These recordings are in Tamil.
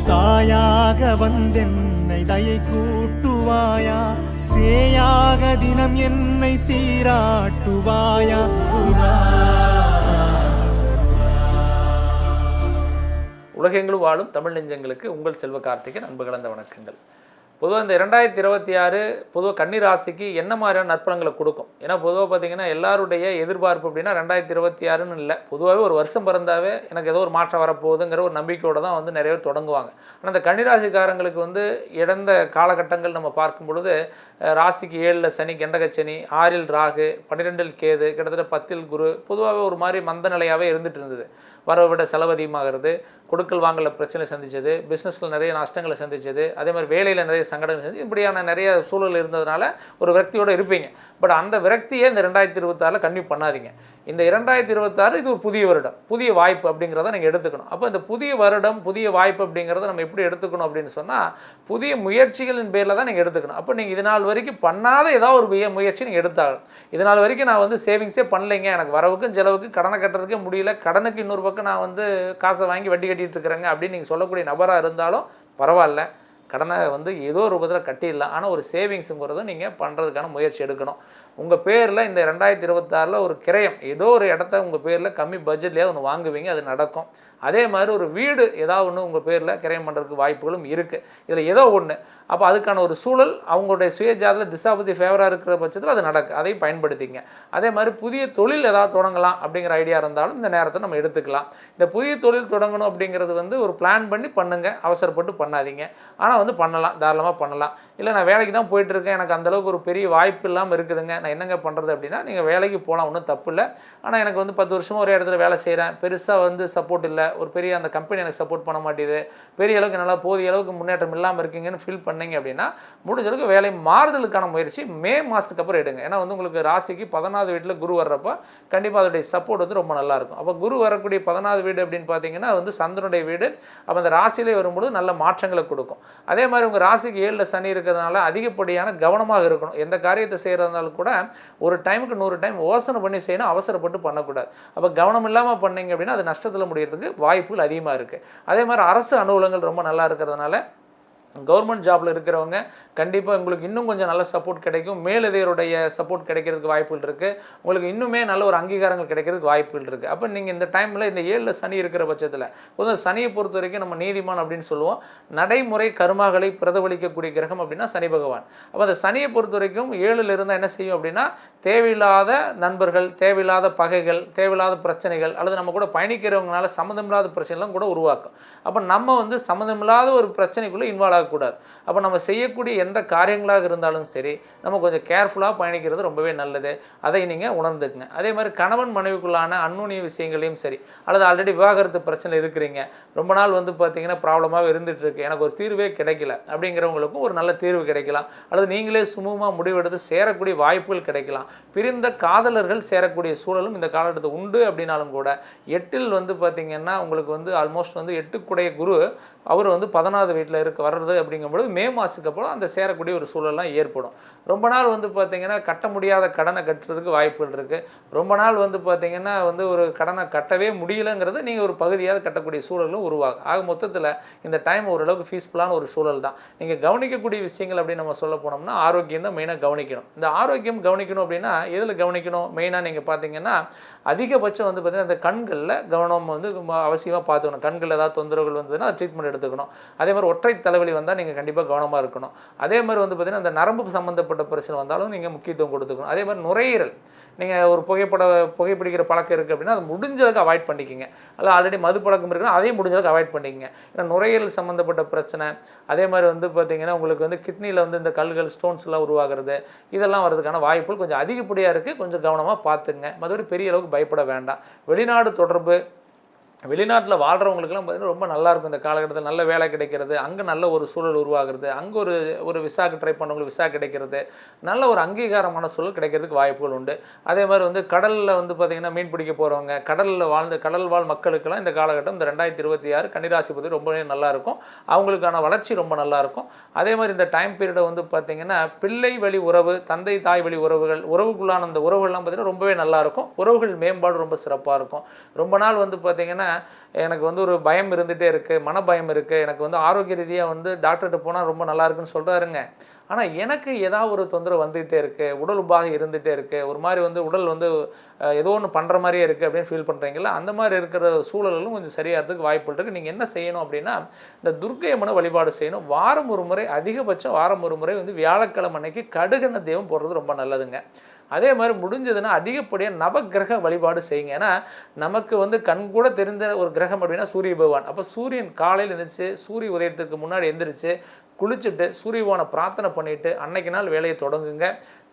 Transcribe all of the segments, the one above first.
தாயாக வந்தென்னை தயை கூட்டுவாயா, சேயாக தினம் என்னை சீராட்டுவாயா. உலகெங்கிலும் வாழும் தமிழ் நெஞ்சங்களுக்கு உங்கள் செல்வ கார்த்திகேயன் அன்பு கலந்த வணக்கங்கள். பொதுவாக இந்த 2026 பொதுவாக கன்னி ராசிக்கு என்ன மாதிரியான நற்பலன்களை கொடுக்கும்? ஏன்னா பொதுவாக பார்த்தீங்கன்னா எல்லாருடைய எதிர்பார்ப்பு அப்படின்னா 2026ன்னு இல்லை, பொதுவாகவே ஒரு வருஷம் பிறந்தாவே எனக்கு ஏதோ ஒரு மாற்றம் வரப்போகுதுங்கிற ஒரு நம்பிக்கையோடு தான் வந்து நிறைய தொடங்குவாங்க. ஆனால் இந்த கன்னிராசிக்காரங்களுக்கு வந்து இழந்த காலகட்டங்கள் நம்ம பார்க்கும் பொழுது ராசிக்கு 7ல் சனி கண்டகச்சனி, 6ல் ராகு, 12ல் கேது, கிட்டத்தட்ட 10ல் குரு, பொதுவாகவே ஒரு மாதிரி மந்த நிலையாகவே இருந்துகிட்டு இருந்தது. வரவை விட செலவு அதிகமாகிறது, கொடுக்கல் வாங்கல பிரச்சனை சந்திச்சது, பிஸ்னஸில் நிறைய நஷ்டங்களை சந்திச்சது, அதே மாதிரி வேலையில் நிறைய சங்கடங்கள் சந்திச்சு, இப்படியான நிறைய சூழல் இருந்ததுனால ஒரு விரக்தியோடு இருப்பீங்க. பட் அந்த விரக்தியை இந்த 2026 கன்டினியூ பண்ணாதீங்க. இந்த 2026 இது ஒரு புதிய வருடம், புதிய வாய்ப்பு அப்படிங்கிறத நீங்கள் எடுத்துக்கணும். அப்போ இந்த புதிய வருடம் புதிய வாய்ப்பு அப்படிங்கிறத நம்ம எப்படி எடுத்துக்கணும் அப்படின்னு சொன்னால், புதிய முயற்சிகளின் பேரில் தான் நீங்கள் எடுத்துக்கணும். அப்போ நீங்கள் இது நாள் வரைக்கும் பண்ணாத ஏதாவது ஒரு முயற்சி நீங்கள் எடுத்தாகணும். இது நாள் வரைக்கும் நான் வந்து சேவிங்ஸே பண்ணலைங்க, எனக்கு வரவுக்கும் செலவுக்கும் கடனை கட்டுறதுக்கே முடியல, கடனுக்கு இன்னொரு பக்கம் நான் வந்து காசை வாங்கி வட்டி கட்டிகிட்டு இருக்கிறேங்க அப்படின்னு நீங்கள் சொல்லக்கூடிய நபராக இருந்தாலும் பரவாயில்ல, கடனை வந்து ஏதோ ஒரு ரூபத்தில் கட்டிடலாம். ஆனால் ஒரு சேவிங்ஸுங்கிறத நீங்கள் பண்ணுறதுக்கான முயற்சி எடுக்கணும். உங்கள் பேரில் இந்த 2026 ஒரு கிரயம் ஏதோ ஒரு இடத்த உங்கள் பேரில் கம்மி பட்ஜெட்லேயாவது ஒன்று வாங்குவீங்க, அது நடக்கும். அதே மாதிரி ஒரு வீடு ஏதாவது ஒன்று உங்கள் பேரில் கிரயம் பண்ணுறதுக்கு வாய்ப்புகளும் இருக்குது. இதில் ஏதோ ஒன்று, அப்போ அதுக்கான ஒரு சூழல் அவங்களுடைய சுயஜாதத்தில் திசாபதி ஃபேவராக இருக்கிற பட்சத்தில் அது நடக்கும், அதையும் பயன்படுத்திங்க. அதே மாதிரி புதிய தொழில் ஏதாவது தொடங்கலாம் அப்படிங்கிற ஐடியா இருந்தாலும் இந்த நேரத்தை நம்ம எடுத்துக்கலாம். இந்த புதிய தொழில் தொடங்கணும் அப்படிங்கிறது வந்து ஒரு பிளான் பண்ணி பண்ணுங்கள், அவசரப்பட்டு பண்ணாதீங்க. ஆனால் வந்து பண்ணலாம், தாராளமாக பண்ணலாம். இல்லை நான் வேலைக்கு தான் போயிட்டுருக்கேன், எனக்கு அந்தளவுக்கு ஒரு பெரிய வாய்ப்பு இல்லாமல் இருக்குதுங்க, நான் என்னங்க பண்ணுறது அப்படின்னா நீங்கள் வேலைக்கு போகலாம், ஒன்றும் தப்பு இல்லை. ஆனால் எனக்கு வந்து 10 வருஷமாக ஒரே இடத்துல வேலை செய்கிறேன், பெருசாக வந்து சப்போர்ட் இல்லை, ஒரு பெரிய அந்த கம்பெனி எனக்கு சப்போர்ட் பண்ண மாட்டேது, பெரிய அளவுக்கு நல்லா போதிய அளவுக்கு முன்னேற்றம் இல்லாமல் இருக்கீங்கன்னு ஃபீல் பண்ணீங்க அப்படின்னா முடிஞ்ச அளவுக்கு வேலை மாறுதலுக்கான முயற்சி மே மாதத்துக்கு அப்புறம் எடுங்க. ஏன்னா வந்து உங்களுக்கு ராசிக்கு 14வது வீட்டில் குரு வர்றப்போ கண்டிப்பாக அதோடைய சப்போர்ட் வந்து ரொம்ப நல்லாயிருக்கும். அப்போ குரு வரக்கூடிய 14வது வீடு அப்படின்னு பார்த்தீங்கன்னா வந்து சந்திரனுடைய வீடு. அப்போ அந்த ராசியிலே வரும்போது நல்ல மாற்றங்களை கொடுக்கும். அதே மாதிரி உங்கள் ராசிக்கு 7ல் சனி இருக்கிறதுனால அதிகப்படியான கவனமாக இருக்கணும். எந்த காரியத்தை செய்கிறதுனாலும் கூட ஒரு டைமுக்கு 100 டைம் யோசனை பண்ணி செய்யணும், அவசரப்பட்டு பண்ணக்கூடாது. அப்போ கவனம் இல்லாமல் பண்ணீங்க அப்படின்னா அது நஷ்டத்தில் முடியறதுக்கு வாய்ப்புகள் அதிகமாக இருக்குது. அதே மாதிரி அரசு அனுகூலங்கள் ரொம்ப நல்லா இருக்கிறதுனால கவர்மெண்ட் ஜாபில் இருக்கிறவங்க கண்டிப்பாக உங்களுக்கு இன்னும் கொஞ்சம் நல்ல சப்போர்ட் கிடைக்கும், மேலதிகாரியுடைய சப்போர்ட் கிடைக்கிறதுக்கு வாய்ப்புகள் இருக்குது, உங்களுக்கு இன்னுமே நல்ல ஒரு அங்கீகாரங்கள் கிடைக்கிறதுக்கு வாய்ப்புகள் இருக்குது. அப்போ நீங்கள் இந்த டைமில் இந்த 7ல் சனி இருக்கிற பட்சத்தில் பொதுவாக சனியை பொறுத்த வரைக்கும் நம்ம நீதிமான் அப்படின்னு சொல்லுவோம், நடைமுறை கருமாகளை பிரதிபலிக்கக்கூடிய கிரகம் அப்படின்னா சனி பகவான். அப்போ அந்த சனியை பொறுத்த வரைக்கும் 7ல் இருந்தால் என்ன செய்யும் அப்படின்னா தேவையில்லாத நண்பர்கள், தேவையில்லாத பகைகள், தேவையில்லாத பிரச்சனைகள், அல்லது நம்ம கூட பயணிக்கிறவங்களால சம்மந்தமில்லாத பிரச்சனைலாம் கூட உருவாக்கும். அப்போ நம்ம வந்து சம்மந்தமில்லாத ஒரு பிரச்சனைக்குள்ளே இன்வால்வ் ஆகக்கூடாது. அப்போ நம்ம செய்யக்கூடிய எந்த காரியங்களாக இருந்தாலும் சரி நம்ம கொஞ்சம் கேர்ஃபுல்லாக பயணிக்கிறது ரொம்பவே நல்லது, அதை நீங்கள் உணர்ந்துக்குங்க. அதே மாதிரி கணவன் மனைவிக்குள்ளான அந்நுண்ணிய விஷயங்களையும் சரி, அல்லது ஆல்ரெடி விவாகரத்து பிரச்சனை இருக்கிறீங்க, ரொம்ப நாள் வந்து பார்த்தீங்கன்னா ப்ராப்ளமாக இருந்துகிட்டு இருக்கு, எனக்கு ஒரு தீர்வே கிடைக்கல அப்படிங்கிறவங்களுக்கும் ஒரு நல்ல தீர்வு கிடைக்கலாம், அல்லது நீங்களே சுமூகமாக முடிவெடுத்து சேரக்கூடிய வாய்ப்புகள் கிடைக்கலாம். பிரிந்த காதலர்கள் சேரக்கூடிய சூழலும் இந்த காலகட்டத்தில் உண்டு. அப்படின்னாலும் கூட 8ல் வந்து பார்த்தீங்கன்னா உங்களுக்கு வந்து ஆல்மோஸ்ட் வந்து 8க்குடைய குரு அவர் வந்து 14வது வீட்டில் வர்றது அப்படிங்கும்போது மே மாதத்துக்கு அப்புறம் அந்த சேரக்கூடிய ஒரு சூழலாம் ஏற்படும். ரொம்ப நாள் வந்து பார்த்திங்கன்னா கட்ட முடியாத கடனை கட்டுறதுக்கு வாய்ப்புகள் இருக்குது. ரொம்ப நாள் வந்து பார்த்திங்கன்னா வந்து ஒரு கடனை கட்டவே முடியலைங்கிறது நீங்கள் ஒரு பகுதியாக கட்டக்கூடிய சூழலும் உருவாகும். ஆக மொத்தத்தில் இந்த டைம் ஓரளவுக்கு ஃபீஸ்ஃபுல்லான ஒரு சூழல் தான். நீங்கள் கவனிக்கக்கூடிய விஷயங்கள் அப்படின்னு நம்ம சொல்ல போனோம்னா ஆரோக்கியம் தான் மெயினாக கவனிக்கணும். இந்த ஆரோக்கியம் கவனிக்கணும் அப்படின்னா எதில் கவனிக்கணும்? மெயினாக நீங்கள் பார்த்தீங்கன்னா அதிகபட்சம் வந்து பார்த்திங்கன்னா இந்த கண்களில் கவனம் வந்து அவசியமாக பார்த்துக்கணும். கண்களில் ஏதாவது தொந்தரவுகள் வந்ததுன்னா ட்ரீட்மெண்ட் எடுத்துக்கணும். அதே மாதிரி ஒற்றை தலைவலி வந்தால் நீங்கள் கண்டிப்பாக கவனமாக இருக்கணும். அதே மாதிரி வந்து பார்த்திங்கன்னா அந்த நரம்பு சம்மந்தப்பட்ட பிரச்சனை வந்தாலும் நீங்கள் முக்கியத்துவம் கொடுத்துக்கணும். அதே மாதிரி நுரையீரல், நீங்கள் ஒரு புகைப்பிடிக்கிற பழக்கம் இருக்குது அப்படின்னா அது முடிஞ்சளவுக்கு அவாய்ட் பண்ணிக்கோங்க. அல்லது ஆல்ரெடி மது பழக்கம் இருக்குன்னா அதையும் முடிஞ்சளவுக்கு அவாய்ட் பண்ணிக்கோங்க. ஏன்னா நுரையீரல் சம்மந்தப்பட்ட பிரச்சனை, அதே மாதிரி வந்து பார்த்திங்கன்னா உங்களுக்கு வந்து கிட்னியில் வந்து இந்த கல்கள் ஸ்டோன்ஸ்லாம் உருவாகிறது, இதெல்லாம் வரதுக்கான வாய்ப்புகள் கொஞ்சம் அதிகப்படியாக இருக்குது. கொஞ்சம் கவனமாக பார்த்துங்க. மற்றபடி பெரிய அளவுக்கு பயப்பட வேண்டாம். வெளிநாடு தொடர்பு, வெளிநாட்டில் வாழ்கிறவங்களுக்குலாம் பார்த்திங்கன்னா ரொம்ப நல்லாயிருக்கும். இந்த காலகட்டத்தில் நல்ல வேலை கிடைக்கிறது, அங்கே நல்ல ஒரு சூழல் உருவாகிறது, அங்கே ஒரு விசாக்கு ட்ரை பண்ணவங்களுக்கு விசா கிடைக்கிறது, நல்ல ஒரு அங்கீகாரமான சூழல் கிடைக்கிறதுக்கு வாய்ப்புகள் உண்டு. அதே மாதிரி வந்து கடலில் வந்து பார்த்திங்கன்னா மீன் பிடிக்க போகிறவங்க, கடல் வாழ் மக்களுக்கெல்லாம் இந்த காலகட்டம் இந்த 2026 கன்னிராசி பற்றி ரொம்பவே நல்லாயிருக்கும். அவங்களுக்கான வளர்ச்சி ரொம்ப நல்லாயிருக்கும். அதே மாதிரி இந்த டைம் பீரியடை வந்து பார்த்திங்கன்னா பிள்ளை வழி உறவு, தந்தை தாய் வழி உறவுகள், உறவுக்குள்ளான அந்த உறவுகள்லாம் பார்த்திங்கன்னா ரொம்பவே நல்லாயிருக்கும். உறவுகள் மேம்பாடு ரொம்ப சிறப்பாக இருக்கும். ரொம்ப நாள் வந்து பார்த்திங்கன்னா எனக்கு வந்து ஒரு பயம் இருந்துகிட்டே இருக்குது, மனபயம் இருக்குது, எனக்கு வந்து ஆரோக்கிய ரீதியாக வந்து டாக்டர்கிட்ட போனால் ரொம்ப நல்லா இருக்குன்னு சொல்கிறாருங்க. ஆனால் எனக்கு ஏதாவது ஒரு தொந்தரவு வந்துகிட்டே இருக்குது, உடல் உபாதை இருந்துகிட்டே இருக்குது, ஒரு மாதிரி வந்து உடல் வந்து ஏதோ ஒன்று பண்ணுற மாதிரியே இருக்குது அப்படின்னு ஃபீல் பண்ணுறீங்களா? அந்த மாதிரி இருக்கிற சூழலும் கொஞ்சம் சரியாகிறதுக்கு வாய்ப்பு இருக்குது. நீங்கள் என்ன செய்யணும் அப்படின்னா, இந்த துர்க்கை அம்மனை வழிபாடு செய்யணும். வாரம் ஒரு முறை, அதிகபட்சம் வாரம் ஒரு முறை வந்து வியாழக்கிழமை அன்னைக்கு கடுகெண்ணெய் தீபம் போடுறது ரொம்ப நல்லதுங்க. அதே மாதிரி முடிஞ்சதுன்னா அதிகப்படியாக நவக்கிரக வழிபாடு செய்யுங்க. ஏன்னா நமக்கு வந்து கண் கூட தெரிந்த ஒரு கிரகம் அப்படின்னா சூரிய பகவான். அப்போ சூரியன் காலையில் எழுந்திரிச்சு சூரிய உதயத்துக்கு முன்னாடி எந்திரிச்சு குளிச்சுட்டு சூரிய பகவானை பிரார்த்தனை பண்ணிவிட்டு அன்னைக்கு நாள் வேலையை தொடங்குங்க.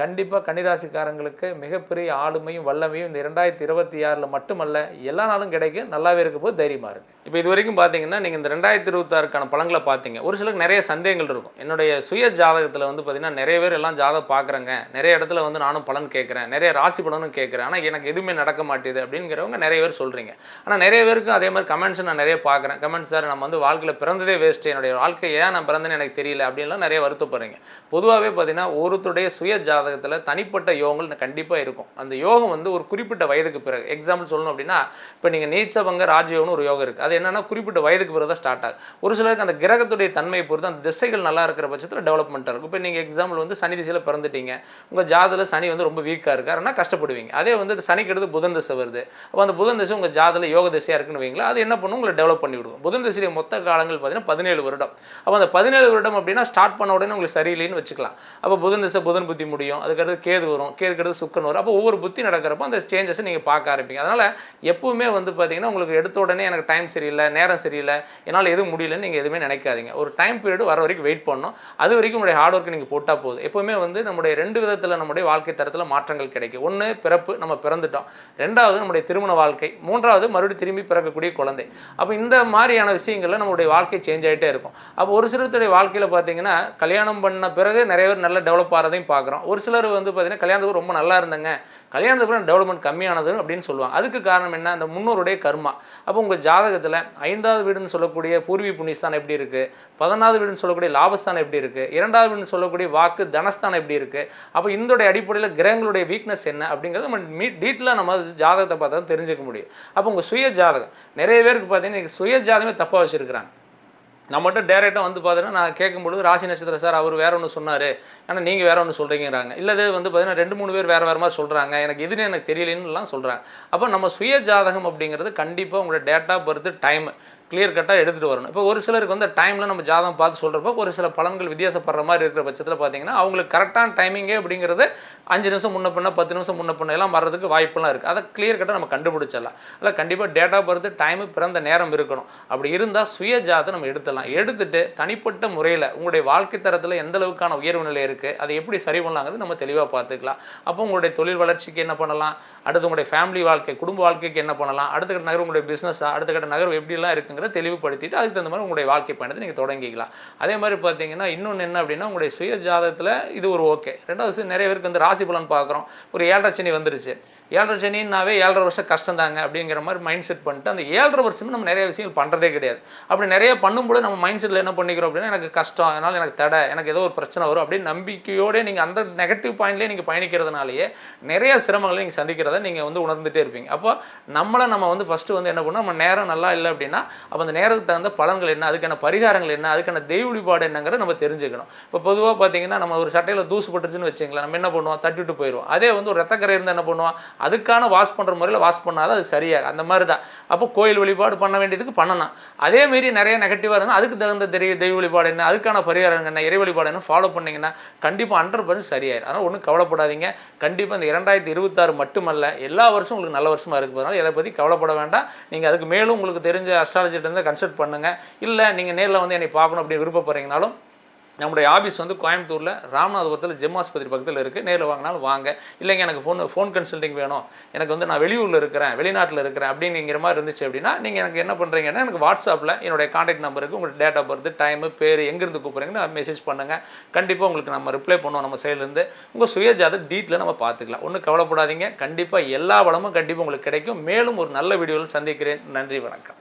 கண்டிப்பாக கன்னிராசிக்காரங்களுக்கு மிகப்பெரிய ஆளுமையும் வல்லமையும் இந்த 2026 மட்டுமல்ல எல்லா நாளும் கிடைக்கும். நல்லாவே இருக்க போது தைரியமாக இருக்குது. இப்போ இது வரைக்கும் பார்த்தீங்கன்னா நீங்கள் இந்த 2026க்கான பலன்களை பார்த்தீங்க. ஒரு சிலருக்கு நிறைய சந்தேகங்கள் இருக்கும். என்னுடைய சுய ஜாதகத்தில் வந்து பார்த்திங்கன்னா நிறைய பேர் எல்லாம் ஜாதகம் பார்க்குறேங்க, நிறைய இடத்துல வந்து நானும் பலன் கேட்குறேன், நிறைய ராசி பலனும் கேட்குறேன், ஆனால் எனக்கு எதுவுமே நடக்க மாட்டேது அப்படிங்கிறவங்க நிறைய பேர் சொல்கிறீங்க. ஆனால் நிறைய பேருக்கு அதே மாதிரி கமெண்ட்ஸ் நான் நிறைய பார்க்குறேன். கமெண்ட்ஸ் சார் நம்ம வந்து வாழ்க்கையில் பிறந்ததே வேஸ்ட்டு, என்னுடைய வாழ்க்கை ஏன் நான் பிறந்தேன்னு எனக்கு தெரியல அப்படின்லாம் நிறைய வருத்தப்படுறீங்க. பொதுவாகவே பார்த்தீங்கன்னா ஒருத்தருடைய சுய ஜாதகத்தில் தனிப்பட்ட யோகங்கள் கண்டிப்பாக இருக்கும். அந்த யோகம் வந்து ஒரு குறிப்பிட்ட வயதுக்கு பிறகு, எக்ஸாம்பிள் சொல்லணும் அப்படின்னா இப்போ நீங்கள் நீச்சபங்க ராஜயோகம்னு ஒரு யோகம் இருக்குது. அது என்னென்னா குறிப்பிட்ட வயதுக்கு பிறகு தான் ஸ்டார்ட் ஆகும். ஒரு சிலருக்கு அந்த கிரகத்துடைய தன்மையை பொறுத்து அந்த திசைகள் நல்லா இருக்கிற பட்சத்தில் டெவலப்மெண்ட்டாக இருக்கும். இப்போ நீங்கள் எக்ஸாம்பிள் வந்து சனி திசையில் பிறந்துட்டீங்க, உங்கள் ஜாதகத்தில் சனி வந்து ரொம்ப வீக்காக இருக்காருன்னா கஷ்டப்படுவீங்க. அதே வந்து சனிக்கு எடுத்து புதன் திசை வருது, அப்போ அந்த புதன் திசை உங்கள் ஜாதகத்தில் யோக திசையாக இருக்குன்னு வைங்களா, அது என்ன பண்ணும் உங்களை டெவலப் பண்ணி விடுவோம். புதன் திசையுடைய மொத்த காலங்கள் பார்த்தீங்கன்னா 17 வருடம். அப்போ அந்த 17 வருடம் அப்படின்னா ஸ்டார்ட் பண்ண உடனே உங்களுக்கு சரியில்லைன்னு வச்சுக்கலாம். அப்போ புதன் திசை புதன் புத்தி முடியும், அதுக்கடுத்து கேது வரும், கேதுக்கிறது சுக்கன் வரும். அப்போ ஒவ்வொரு புத்தி நடக்கிறப்போ அந்த சேஞ்சஸை நீங்கள் பார்க்க ஆரம்பிங்க. அதனால் எப்பவுமே வந்து பார்த்தீங்கன்னா உங்களுக்கு எடுத்த உடனே எனக்கு டைம் சரியில்லை, நேரம் சரியில்லை, என்னால் எதுவும் முடியலன்னு நீங்கள் எதுவுமே நினைக்காதீங்க. ஒரு டைம் பீரியட் வர வரைக்கும் வெயிட் பண்ணணும். அது வரைக்கும் உங்களுடைய ஹார்ட் ஒர்க் நீங்கள் போட்டால் போதும். எப்பவுமே வந்து நம்முடைய 2 விதத்தில் நம்முடைய வாழ்க்கை தரத்தில் மாற்றங்கள் கிடைக்கும். ஒன்று பிறப்பு, நம்ம பிறந்துட்டோம். 2வது நம்முடைய திருமண வாழ்க்கை. 3வது மறுபடியும் திரும்பி பிறக்கக்கூடிய குழந்தை. அப்போ இந்த மாதிரியான விஷயங்களில் நம்மளுடைய வாழ்க்கை சேஞ்ச் ஆகிட்டே இருக்கும். அப்போ ஒரு சிலருடைய வாழ்க்கையில் பார்த்தீங்கன்னா கல்யாணம் பண்ண பிறகு நிறைய பேர் நல்ல டெவலப் ஆகிறதையும் பார்க்குறோம். ஒரு சிலர் வந்து பார்த்தீங்கன்னா கல்யாணத்துக்கு ரொம்ப நல்லா இருந்தாங்க, கல்யாணத்துக்கு அப்புறம் டெவலப்மெண்ட் கம்மியானது அப்படின்னு சொல்லுவாங்க. அதுக்கு காரணம் என்ன? அந்த முன்னோருடைய கர்மா. அப்போ உங்கள் ஜாதகத்தில் 5வது வீடுன்னு சொல்லக்கூடிய பூர்வீ புண்ணியஸ்தானம் எப்படி இருக்குது, 11வது வீடுன்னு சொல்லக்கூடிய லாபஸ்தானம் எப்படி இருக்குது, 2வது வீடுன்னு சொல்லக்கூடிய வாக்கு தனஸ்தானம் எப்படி இருக்குது, அப்போ இதோடைய அடிப்படையில் கிரகங்களுடைய வீக்னஸ் என்ன அப்படிங்கிறது நம்ம டீட்டெயிலாக நம்ம ஜாதகத்தை பார்த்தா தெரிஞ்சுக்க முடியும். அப்போ உங்கள் சுய ஜாதகம் நிறைய பேருக்கு பார்த்தீங்கன்னா சுய ஜாதகமே தப்பாக வச்சுருக்கிறாங்க. நம்மகிட்ட டேரெக்டாக வந்து பார்த்தீங்கன்னா நான் கேட்கும்பொழுது ராசி நட்சத்திரம் சார் அவர் வேறு ஒன்று சொன்னார், ஆனால் நீங்கள் வேறு ஒன்று சொல்கிறீங்கிறாங்க. இல்லது வந்து பார்த்தீங்கன்னா 2-3 பேர் வேறு மாதிரி சொல்கிறாங்க, எனக்கு எதுன்னு எனக்கு தெரியலன்னுலாம் சொல்கிறாங்க. அப்போ நம்ம சுய ஜாதகம் அப்படிங்கிறது கண்டிப்பாக உங்களோட date of birth time clear கட்டாக எடுத்துகிட்டு வரணும். இப்போ ஒரு சிலருக்கு வந்து டைமில் நம்ம ஜாதகம் பார்த்து சொல்கிறப்போ ஒரு சில பலன்கள் வித்தியாசப்படுற மாதிரி இருக்கிற பட்சத்தில் பார்த்தீங்கன்னா அவங்களுக்கு கரெக்டான டைமிங்கே அப்படிங்கிறது 5 நிமிஷம் முன்ன பண்ண 10 நிமிஷம் முன்ன பண்ண எல்லாம் வர்றதுக்கு வாய்ப்புலாம் இருக்குது. அதை கிளியர் கட்டாக நம்ம கண்டுபிடிச்சிடலாம். அதில் கண்டிப்பாக டேட் ஆஃப் பர்த் டைமு பிறந்த நேரம் இருக்கணும். அப்படி இருந்தால் சுய ஜாதகம் நம்ம எடுத்துட்டு தனிப்பட்ட முறையில் உங்களுடைய வாழ்க்கை தரத்தில் எந்த அளவுக்கான உயர்வு நிலை இருக்குது, அதை எப்படி சரி பண்ணலாங்கிறது நம்ம தெளிவாக பார்த்துக்கலாம். அப்போ உங்களுடைய தொழில் வளர்ச்சிக்கு என்ன பண்ணலாம், அடுத்து உங்களுடைய ஃபேமிலி வாழ்க்கை குடும்ப வாழ்க்கைக்கு என்ன பண்ணலாம், அடுத்த கட்ட நகர் உங்களுடைய பிஸ்னஸாக அடுத்த கட்ட நகர் எப்படிலாம் இருக்குங்கிற தெளிவுபடுத்திட்டு அதுக்கு தகுந்த மாதிரி உங்களுடைய வாழ்க்கை பயணத்தை நீங்கள் தொடங்கிக்கலாம். அதே மாதிரி பார்த்தீங்கன்னா இன்னொன்று என்ன அப்படின்னா உங்களுடைய சுய ஜாதகத்தில் இது ஒரு ஓகே. 2வது நிறைய பேருக்கு வந்து ராசி பலன் பார்க்குறோம், ஒரு 7.5 சனி வந்துருச்சு, 7.5 சனின்னாவே 7.5 வருஷம் கஷ்டம் தாங்க அப்படிங்கிற மாதிரி மைண்ட் செட் பண்ணிட்டு அந்த 7.5 வருஷமே நம்ம நிறைய விஷயங்கள் பண்ணுறதே கிடையாது. அப்படி நிறைய பண்ணும்போது நம்ம மைண்ட் செட்டில் என்ன பண்ணிக்கிறோம் அப்படின்னா எனக்கு கஷ்டம், அதனால் எனக்கு தடை, எனக்கு ஏதோ ஒரு பிரச்சனை வரும் அப்படின்னு நம்பிக்கையோடு நீங்கள் அந்த நெகட்டிவ் பாயிண்ட்லேயே நீங்கள் பயணிக்கிறதுனாலேயே நிறைய சிரமங்களை நீங்கள் சந்திக்கிறத நீங்கள் வந்து உணர்ந்துகிட்டே இருப்பீங்க. அப்போ நம்ம வந்து ஃபஸ்ட்டு வந்து என்ன பண்ணோம், நம்ம நேரம் நல்லா இல்லை அப்படின்னா அப்போ அந்த நேரத்துக்கு தகுந்த பலன்கள் என்ன, அதுக்கான பரிகாரங்கள் என்ன, அதுக்கான தெய்வ வழிபாடு என்னங்கிறத நம்ம தெரிஞ்சுக்கணும். இப்போ பொதுவாக பார்த்தீங்கன்னா நம்ம ஒரு சட்டையில் தூசு பட்டுருச்சுன்னு வச்சுங்களேன், நம்ம என்ன பண்ணுவோம், தட்டிட்டு போயிடுவோம். அதே வந்து ஒரு ரத்தக்கரை இருந்தால் என்ன பண்ணுவோம், அதுக்கான வாஷ் பண்ணுற முறையில் வாஷ் பண்ணாதான் அது சரியாக அந்த மாதிரி தான். அப்போ கோயில் வழிபாடு பண்ண வேண்டியதுக்கு பண்ணணும். அதேமாரி நிறைய நெகட்டிவாக இருந்தால் அதுக்கு தகுந்த தெய்வ வழிபாடு என்ன, அதுக்கான பரிகாரம் என்ன, இறை வழிபாடு என்ன ஃபாலோ பண்ணிங்கன்னா கண்டிப்பாக 100% சரியாயிடும். அதனால் ஒன்றும் கவலைப்படாதீங்க. கண்டிப்பாக இந்த 2026 மட்டுமல்ல எல்லா வருஷம் உங்களுக்கு நல்ல வருஷமாக இருக்கிறதுனால எதை பற்றி கவலைப்பட வேண்டாம். நீங்கள் அதுக்கு மேலும் உங்களுக்கு தெரிஞ்ச அஸ்ட்ராலஜிட்ட இருந்து கன்சல்ட் பண்ணுங்கள். இல்லை நீங்கள் நேரில் வந்து என்னை பார்க்கணும் அப்படின்னு விருப்பப்படுறீங்கனாலும் நம்முடைய ஆஃபீஸ் வந்து கோயம்புத்தூரில் ராமநாதபுரத்தில் ஜெம் ஆஸ்பத்திரி பக்கத்தில் இருக்குது. நேரில் வாங்கினாலும் வாங்க. இல்லைங்க எனக்கு ஃபோன் கன்சல்டிங் வேணும், எனக்கு வந்து நான் வெளியூரில் இருக்கிறேன், வெளிநாட்டில் இருக்கிறேன் அப்படிங்கிற மாதிரி இருந்துச்சு அப்படின்னா நீங்கள் எனக்கு என்ன பண்ணுறீங்கன்னா எனக்கு வாட்ஸ்அப்பில் என்னுடைய கான்டாக்ட் நம்பருக்கு உங்களோட டேட் ஆஃப் பர்த் டைமு பேர் எங்கேருந்து கூப்பிட்றீங்கன்னு மெசேஜ் பண்ணுங்கள். கண்டிப்பாக உங்களுக்கு நம்ம ரிப்ளை பண்ணுவோம். நம்ம சைட்லேருந்து உங்கள் சுயஜாத டீட்டெயிலில் நம்ம பார்த்துக்கலாம். ஒன்றும் கவலைப்படாதீங்க. கண்டிப்பாக எல்லா வளமும் கண்டிப்பாக உங்களுக்கு கிடைக்கும். மேலும் ஒரு நல்ல வீடியோவில் சந்திக்கிறேன். நன்றி, வணக்கம்.